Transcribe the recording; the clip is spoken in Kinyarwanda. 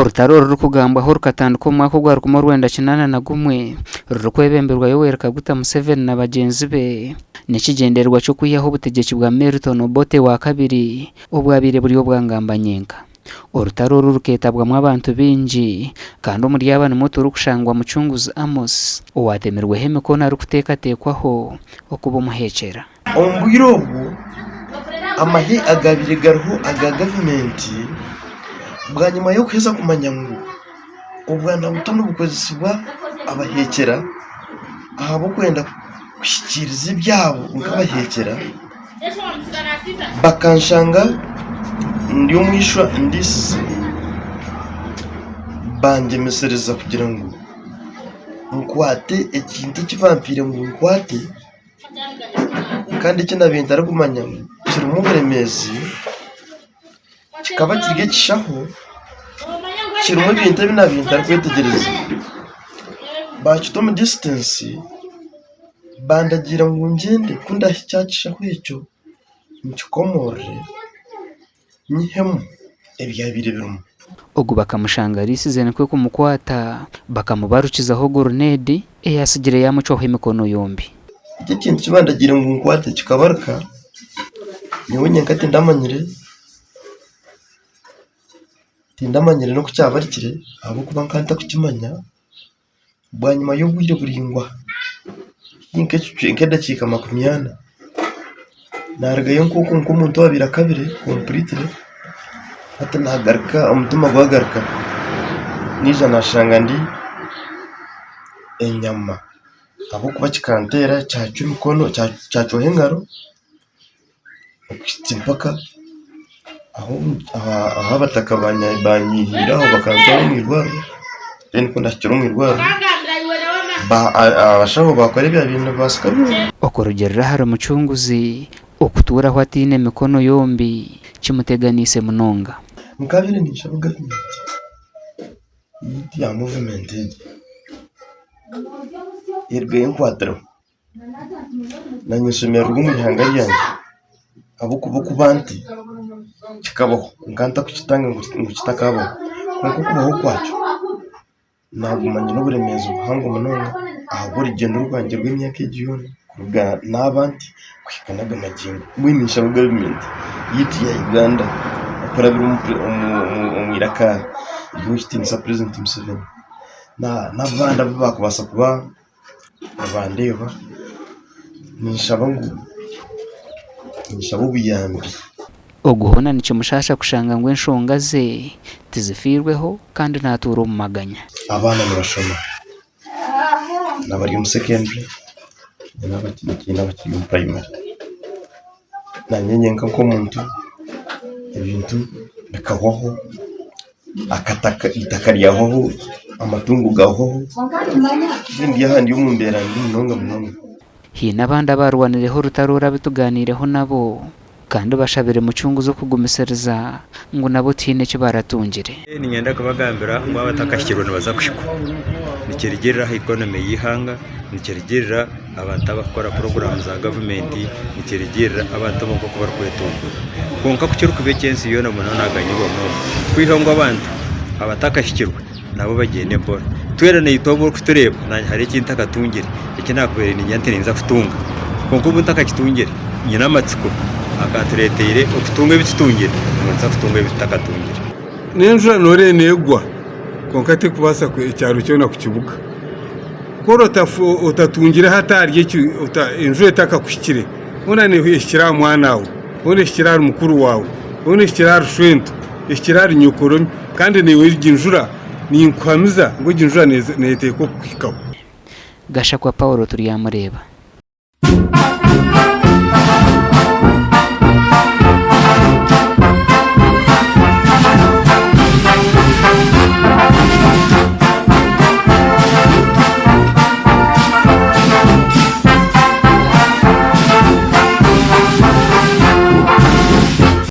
Orutaro ruri kugambaho rukatandika umwaka gwa 2081 ruri kwebemberwa Yoweri Kaguta Museveni na bagenzi be n'ikigenderwa cyo kuyaho ubutegetsi bwa Milton Obote wa kabiri ubwabire buriyo bwangambanyenka. Orutaro ruketabwamo abantu binji kandi umuri y'abana muto rukushangwa Mucunguzi Amos uwatemerwe heme ko nari kutekatekwaho okuba umuhekera ombwirobu amahe agabire garuho aga government bwa nyuma yo kweza kumanya ngo ubwana butono bukozesibwa abahekera ahabo kwenda kushikiriza ibyabo nk'abahekera bakanshanga ndiyo mwishwa ndisize bangemesereza kugira ngo nkwate ikintu kivampire ngo nkwate kandi kinabinda ari kumanya kiri mu buremezi kikaba kirige kishaho kiri mu bintu binabinda ari kwitegereza bacitoma distance bandagira ngo ngende kunda cyachishaho icyo nkikomore nyihemu ebyabire birumu ogu bakamushanga risizene kwe kumukwata bakamubarukizaho grenade eyasigire yamucoho imikono yombi. Iki kintu kibandagira ngo nkwate kikabaruka niwe nyankati ndamanyire no kucyabarikire abo kuba nkanta kukimanya bwa nyuma yo bwire buringwa nk'edakika 20 naragayo nkuko umuntu wabira kabire complete ati nagaruka umutima gwagaruka nija nashanga ndi enyama abo kuba kikantera cyacu mikono cyacu hengaro mpaka aho bataka banyihira aho bakanzaho mwirwaro ko ndakira umwirwaro abashaho bakora ibya bintu basikaruye okorugerera hari Mucunguzi okutura aho atine mikono yombi kimuteganise munonga mukabire nishaho government ya movement irbe enquadro nanyusumya rw'umihanga yanjye abo kubanti kikabaho nkanta kukitanga ngo kitakabo kuko kubaho kwacu nagumanye n'uburemezo buhanga munonga aho buri gendo rwanjye rw'imyaka igihumbi kuruga n'abandi kwikanaga magingo mwimisha government yiti ya Uganda akora biri umwiraka y'uhitinsa President Museveni n'abandi bakubasa kuba abandeba nishabo buyambi oguhona nico mushasha kushanga ngo enshonga ze tizifirweho kandi ntaturo mu maganya. Abana murashoma nabari mu secondary n'abakiri mu primary nanyenyenka ko muntu ibintu bikahoho akataka itakariyaho amatungo gaho ndi yahandi y'umumbera ndi nonga hina abandi abarwanireho rutarura bituganireho nabo kandi bashabire Mucunguzi kugumisereza ngo nabo tine cyo baratungire ni nyenda kubagambira ngo abatakashirona baza kushikwa nikirigerera economy yihanga nikirigerera abantu abakora program za government nikirigerera abantu bako kuba kwetunga konka kukiru kubekensi yona munana aganyirwa mu kwihonga abantu abatakashikirwa nabo bagende mbora twerane yitobo kutureba nanye hari ikintu akatungire iki nakubere ni nyante ninza kutunga konko ubutaka kitungire nyina amatsiko akaturetere okutunga bitutungire umunsi akutunga bitakatungire nenjura nore negwa konkate kubasa ku icyaro cyo na ku kibuga korota utatungira hatari uta enjure takakushikire unane hishira mwana wawe une shikira mukuru wawe une shikira shwento shikira nyokoro kandi ni wirginjura ni inkwamiza ngo ginjura nete ko kwikaho Gashakwa Paulo turi yamureba.